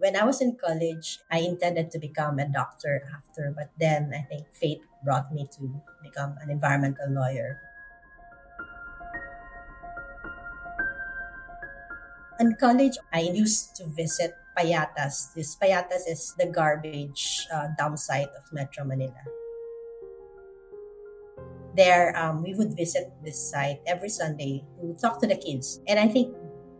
When I was in college, I intended to become a doctor after, but then I think fate brought me to become an environmental lawyer. In college, I used to visit Payatas. This Payatas is the garbage dump site of Metro Manila. There, we would visit this site every Sunday to talk to the kids. And I think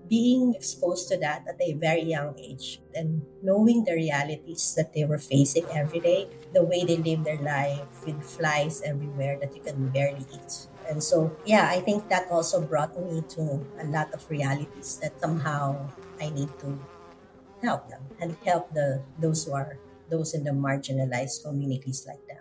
being exposed to that at a very young age and knowing the realities that they were facing every day, the way they live their life with flies everywhere that you can barely eat. And so, yeah, I think that also brought me to a lot of realities that somehow I need to help them and help those in the marginalized communities like them.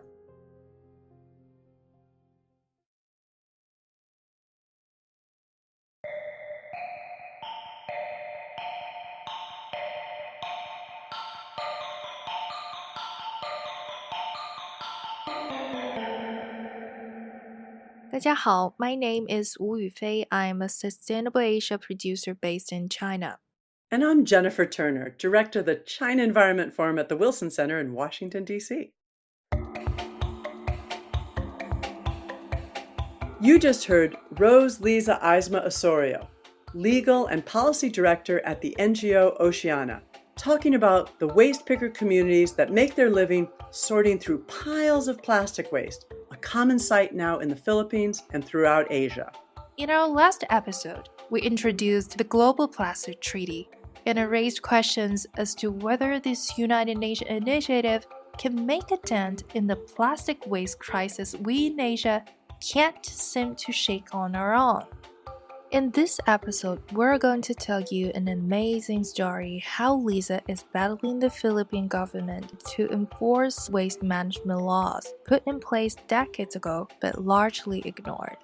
My name is Wu Yufei. I'm a Sustainable Asia producer based in China. And I'm Jennifer Turner, Director of the China Environment Forum at the Wilson Center in Washington, D.C. You just heard Rose-Liza Eisma-Osorio, Legal and Policy Director at the NGO Oceana, talking about the waste picker communities that make their living sorting through piles of plastic waste, a common sight now in the Philippines and throughout Asia. In our last episode, we introduced the Global Plastic Treaty and raised questions as to whether this United Nations initiative can make a dent in the plastic waste crisis we in Asia can't seem to shake on our own. In this episode, we're going to tell you an amazing story how Lisa is battling the Philippine government to enforce waste management laws put in place decades ago but largely ignored.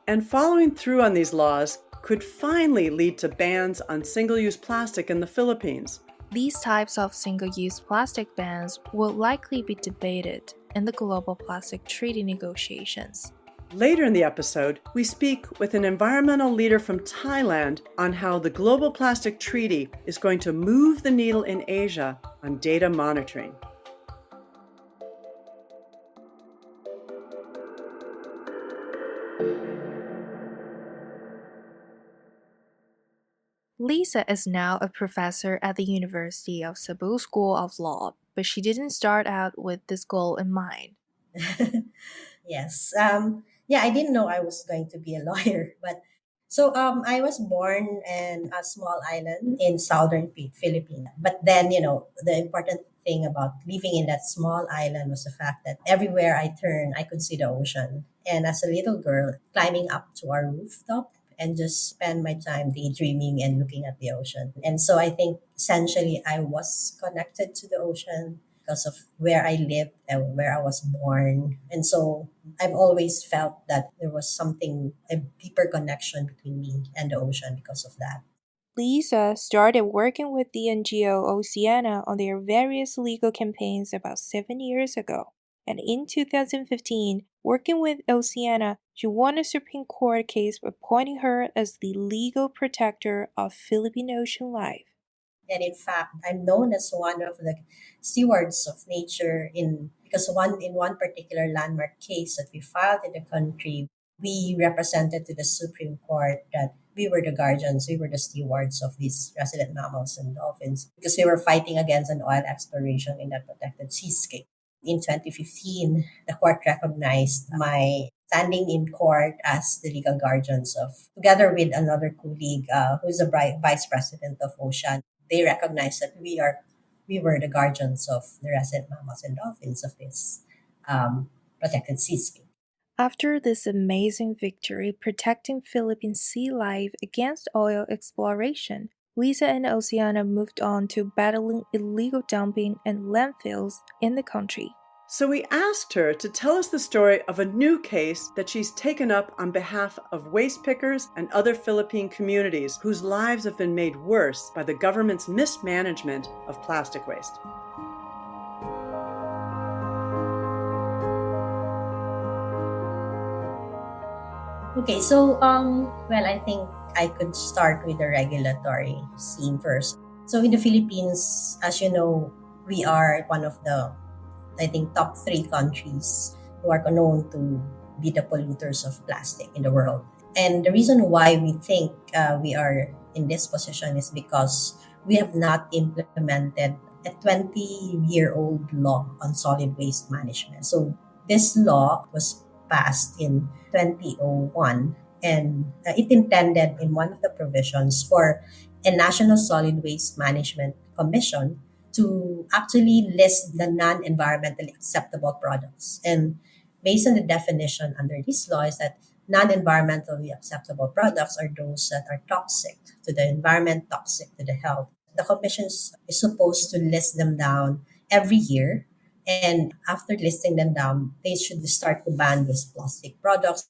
And following through on these laws could finally lead to bans on single-use plastic in the Philippines. These types of single-use plastic bans will likely be debated in the Global Plastic Treaty negotiations. Later in the episode, we speak with an environmental leader from Thailand on how the Global Plastic Treaty is going to move the needle in Asia on data monitoring. Lisa is now a professor at the University of Cebu School of Law, but she didn't start out with this goal in mind. Yes. Yeah, I didn't know I was going to be a lawyer, but I was born in a small island in southern Philippines. But then, the important thing about living in that small island was the fact that everywhere I turned, I could see the ocean. And as a little girl, climbing up to our rooftop and just spend my time daydreaming and looking at the ocean. And so I think essentially I was connected to the ocean because of where I lived and where I was born. And so I've always felt that there was a deeper connection between me and the ocean because of that. Lisa started working with the NGO Oceana on their various legal campaigns about 7 years ago. And in 2015, working with Oceana, she won a Supreme Court case appointing her as the legal protector of Philippine ocean life. And in fact, I'm known as one of the stewards of nature because one particular landmark case that we filed in the country, we represented to the Supreme Court that we were the guardians, we were the stewards of these resident mammals and dolphins because we were fighting against an oil exploration in that protected seascape. In 2015, the court recognized my standing in court as the legal guardians together with another colleague who is a vice president of Ocean. They recognized that we were the guardians of the resident mammals and dolphins of this protected seascape. After this amazing victory protecting Philippine sea life against oil exploration, Lisa and Oceana moved on to battling illegal dumping and landfills in the country. So we asked her to tell us the story of a new case that she's taken up on behalf of waste pickers and other Philippine communities whose lives have been made worse by the government's mismanagement of plastic waste. Okay, well, I think I could start with the regulatory scene first. So in the Philippines, as you know, we are one of the, I think, top three countries who are known to be the polluters of plastic in the world. And the reason why we think we are in this position is because we have not implemented a 20-year-old law on solid waste management. So this law was passed in 2001, and it intended in one of the provisions for a National Solid Waste Management Commission to actually list the non-environmentally acceptable products. And based on the definition under this law is that non-environmentally acceptable products are those that are toxic to the environment, toxic to the health. The commission is supposed to list them down every year. And after listing them down, they should start to ban these plastic products.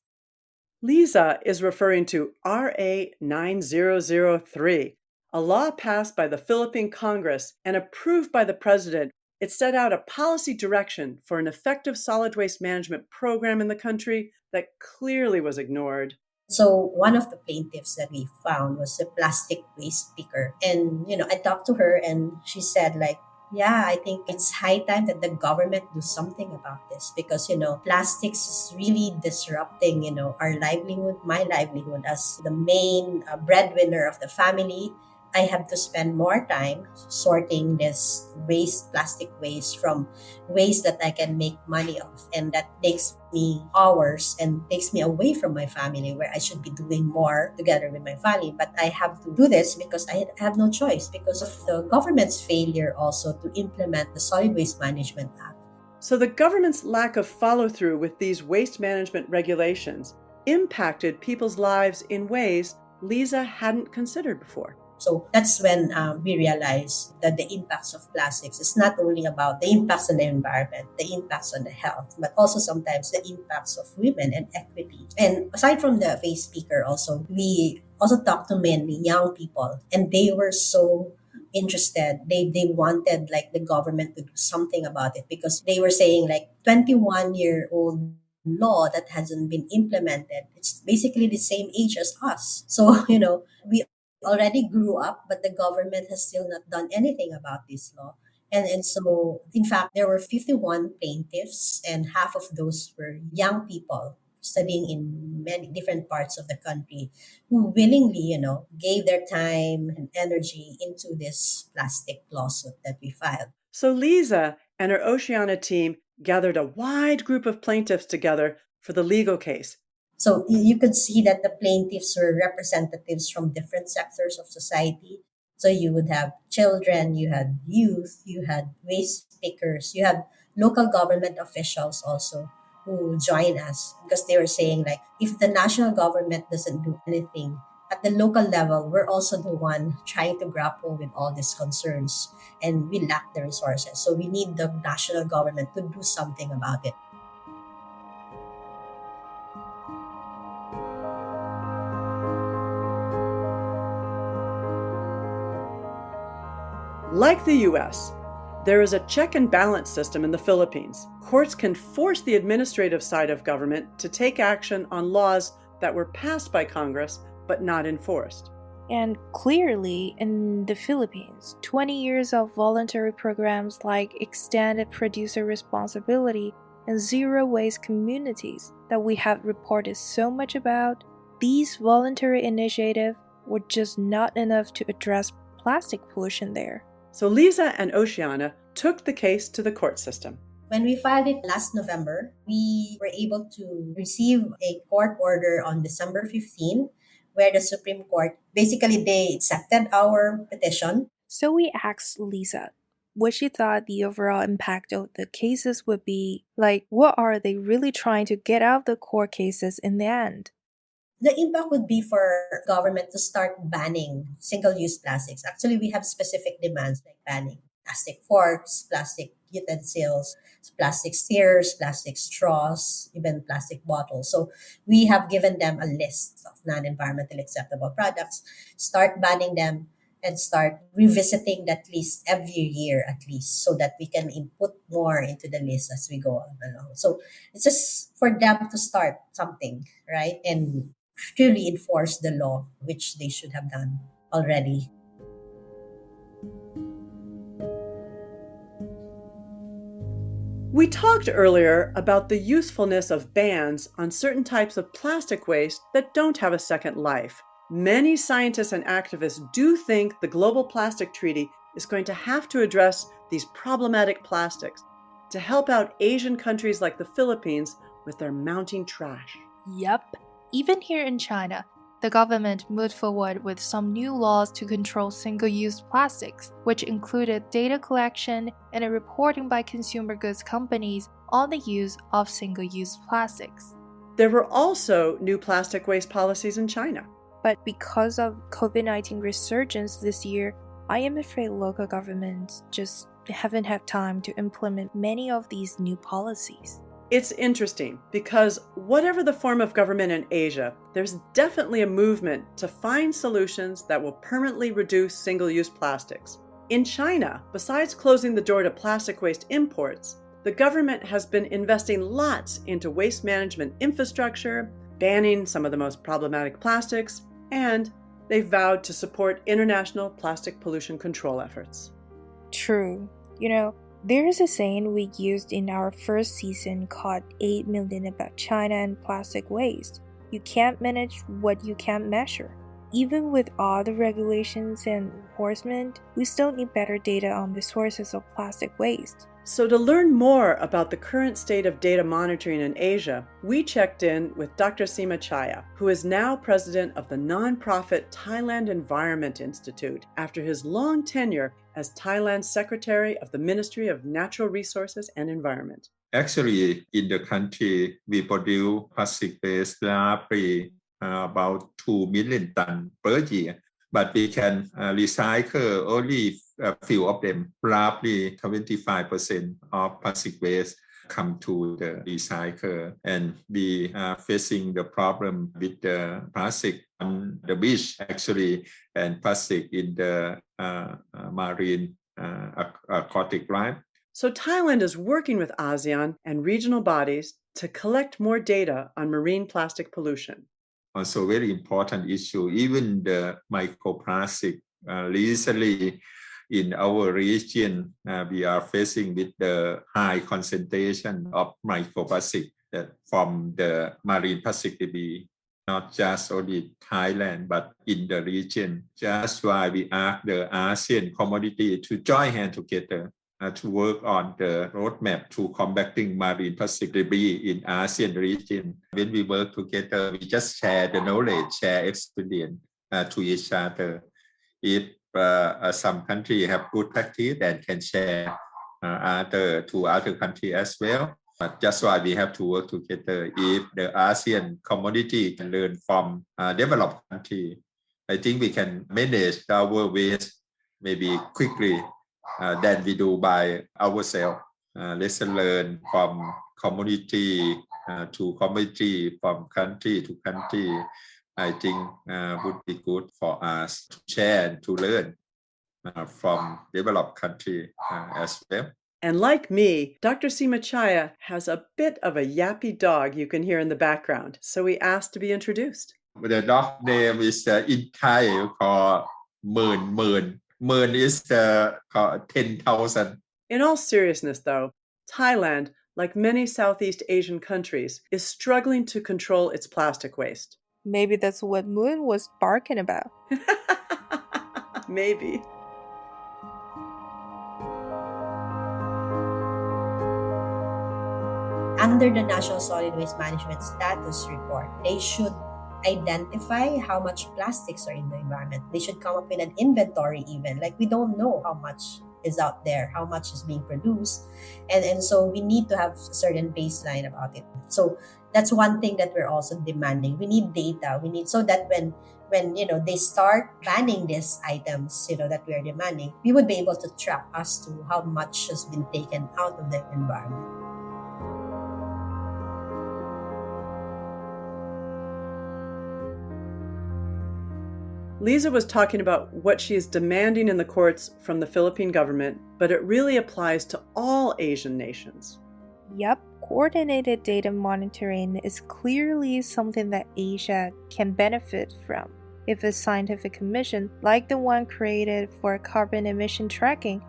Lisa is referring to RA 9003, a law passed by the Philippine Congress and approved by the President. It set out a policy direction for an effective solid waste management program in the country that clearly was ignored. So one of the plaintiffs that we found was a plastic waste picker. And, I talked to her and she said like, yeah, I think it's high time that the government do something about this because, plastics is really disrupting, our livelihood, my livelihood as the main breadwinner of the family. I have to spend more time sorting this waste, plastic waste from ways that I can make money off. And that takes me hours and takes me away from my family where I should be doing more together with my family. But I have to do this because I have no choice because of the government's failure also to implement the Solid Waste Management Act. So the government's lack of follow through with these waste management regulations impacted people's lives in ways Lisa hadn't considered before. So that's when we realized that the impacts of plastics is not only about the impacts on the environment, the impacts on the health, but also sometimes the impacts of women and equity. And aside from the face speaker also, we also talked to many young people and they were so interested. They wanted like the government to do something about it because they were saying like 21-year-old law that hasn't been implemented. It's basically the same age as us. So, we already grew up, but the government has still not done anything about this law. And so, in fact, there were 51 plaintiffs, and half of those were young people studying in many different parts of the country who willingly, gave their time and energy into this plastic lawsuit that we filed. So Lisa and her Oceana team gathered a wide group of plaintiffs together for the legal case. So you could see that the plaintiffs were representatives from different sectors of society. So you would have children, you had youth, you had waste pickers, you had local government officials also who join us because they were saying like if the national government doesn't do anything at the local level, we're also the one trying to grapple with all these concerns and we lack the resources. So we need the national government to do something about it. Like the US, there is a check and balance system in the Philippines. Courts can force the administrative side of government to take action on laws that were passed by Congress but not enforced. And clearly, in the Philippines, 20 years of voluntary programs like extended producer responsibility and zero waste communities that we have reported so much about, these voluntary initiatives were just not enough to address plastic pollution there. So Lisa and Oceana took the case to the court system. When we filed it last November, we were able to receive a court order on December 15, where the Supreme Court basically they accepted our petition. So we asked Lisa what she thought the overall impact of the cases would be. Like, what are they really trying to get out of the court cases in the end? The impact would be for government to start banning single-use plastics. Actually, we have specific demands like banning plastic forks, plastic utensils, plastic stirrers, plastic straws, even plastic bottles. So we have given them a list of non-environmentally acceptable products, start banning them and start revisiting that list every year at least so that we can input more into the list as we go along. So it's just for them to start something, right? And truly enforce the law, which they should have done already. We talked earlier about the usefulness of bans on certain types of plastic waste that don't have a second life. Many scientists and activists do think the Global Plastic Treaty is going to have to address these problematic plastics to help out Asian countries like the Philippines with their mounting trash. Yup. Even here in China, the government moved forward with some new laws to control single-use plastics, which included data collection and a reporting by consumer goods companies on the use of single-use plastics. There were also new plastic waste policies in China. But because of COVID-19 resurgence this year, I am afraid local governments just haven't had time to implement many of these new policies. It's interesting because whatever the form of government in Asia, there's definitely a movement to find solutions that will permanently reduce single-use plastics. In China, besides closing the door to plastic waste imports, the government has been investing lots into waste management infrastructure, banning some of the most problematic plastics, and they've vowed to support international plastic pollution control efforts. True. There is a saying we used in our first season called 8 Million about China and plastic waste. You can't manage what you can't measure. Even with all the regulations and enforcement, we still need better data on the sources of plastic waste. So to learn more about the current state of data monitoring in Asia, we checked in with Dr. Simachaya, who is now president of the nonprofit Thailand Environment Institute after his long tenure as Thailand's Secretary of the Ministry of Natural Resources and Environment. Actually, in the country, we produce plastic waste roughly about 2 million tons per year. But we can recycle only a few of them. Roughly 25% of plastic waste come to the recycle. And we are facing the problem with the plastic on the beach, actually, and plastic in the marine aquatic life. So Thailand is working with ASEAN and regional bodies to collect more data on marine plastic pollution. Also very important issue, even the microplastic. Recently in our region, we are facing with the high concentration of microplastic from the marine plastic debris, not just only Thailand, but in the region. That's why we ask the ASEAN community to join hands together to work on the roadmap to combating marine plastic debris in ASEAN region. When we work together, we just share the knowledge, share experience to each other. If some country have good practice and can share to other countries as well. But that's why we have to work together. If the ASEAN community can learn from developed countries, I think we can manage our waste maybe quickly than we do by ourselves. Lesson learned from community to community, from country to country, I think would be good for us to share and to learn from developed country as well. And like me, Dr. Simachaya has a bit of a yappy dog you can hear in the background, so we asked to be introduced. The dog name is in Thai called Moon. Moon is called 10,000. In all seriousness, though, Thailand, like many Southeast Asian countries, is struggling to control its plastic waste. Maybe that's what Moon was barking about. Maybe. Under the National Solid Waste Management Status Report, they should identify how much plastics are in the environment. They should come up with an inventory even. Like, we don't know how much is out there, how much is being produced. And so we need to have a certain baseline about it. So that's one thing that we're also demanding. We need data. We need, so that when they start banning these items, that we are demanding, we would be able to track as to how much has been taken out of the environment. Liza was talking about what she is demanding in the courts from the Philippine government, but it really applies to all Asian nations. Yep, coordinated data monitoring is clearly something that Asia can benefit from. If a scientific commission, like the one created for carbon emission tracking,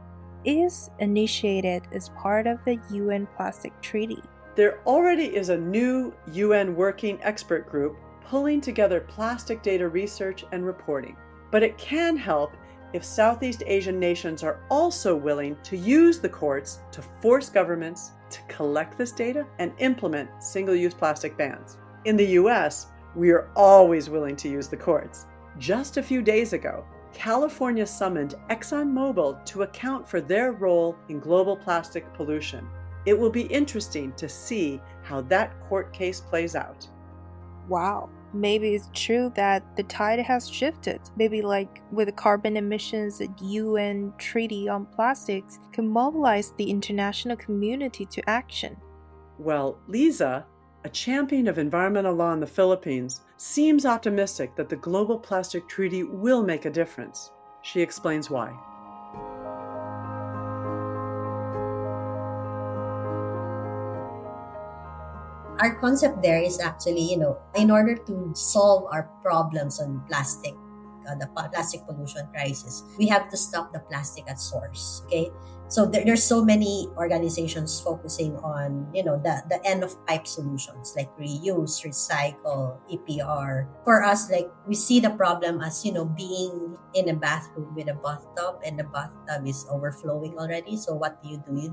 is initiated as part of the UN Plastic Treaty. There already is a new UN working expert group pulling together plastic data research and reporting. But it can help if Southeast Asian nations are also willing to use the courts to force governments to collect this data and implement single-use plastic bans. In the US, we are always willing to use the courts. Just a few days ago, California summoned ExxonMobil to account for their role in global plastic pollution. It will be interesting to see how that court case plays out. Wow, maybe it's true that the tide has shifted. Maybe like with carbon emissions, the UN Treaty on Plastics can mobilize the international community to action. Well, Liza, a champion of environmental law in the Philippines, seems optimistic that the Global Plastic Treaty will make a difference. She explains why. Our concept there is actually, in order to solve our problems on plastic, the plastic pollution crisis, we have to stop the plastic at source. Okay, so there's so many organizations focusing on, the end of pipe solutions like reuse, recycle, EPR. For us, like we see the problem as, being in a bathroom with a bathtub and the bathtub is overflowing already. So what do? You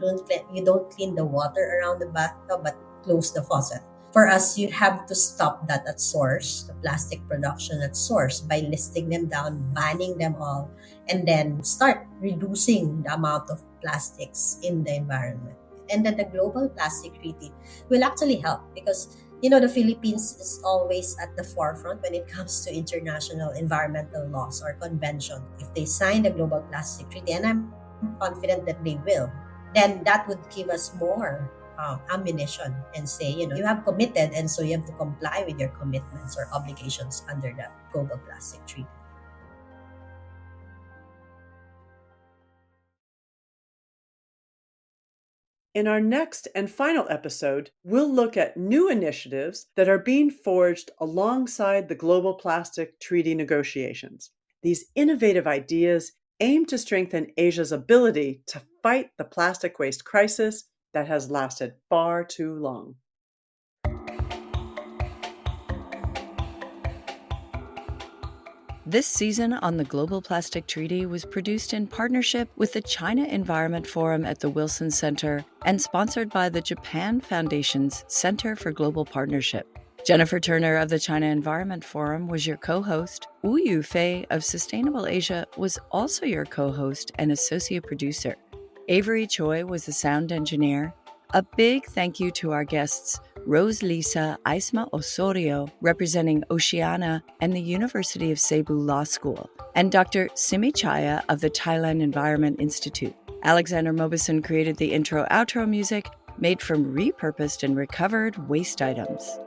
don't clean the water around the bathtub, but close the faucet. For us, you have to stop that at source, the plastic production at source, by listing them down, banning them all, and then start reducing the amount of plastics in the environment. And then the Global Plastic Treaty will actually help because, the Philippines is always at the forefront when it comes to international environmental laws or convention. If they sign the Global Plastic Treaty, and I'm confident that they will, then that would give us more ammunition and say, you have committed, and so you have to comply with your commitments or obligations under the Global Plastic Treaty. In our next and final episode, we'll look at new initiatives that are being forged alongside the Global Plastic Treaty negotiations. These innovative ideas aim to strengthen Asia's ability to fight the plastic waste crisis that has lasted far too long. This season on the Global Plastic Treaty was produced in partnership with the China Environment Forum at the Wilson Center and sponsored by the Japan Foundation's Center for Global Partnership. Jennifer Turner of the China Environment Forum was your co-host. Wu Yu Fei of Sustainable Asia was also your co-host and associate producer. Avery Choi was the sound engineer. A big thank you to our guests, Rose-Liza Eisma-Osorio, representing Oceana and the University of Cebu Law School, and Dr. Simachaya of the Thailand Environment Institute. Alexander Mobison created the intro-outro music made from repurposed and recovered waste items.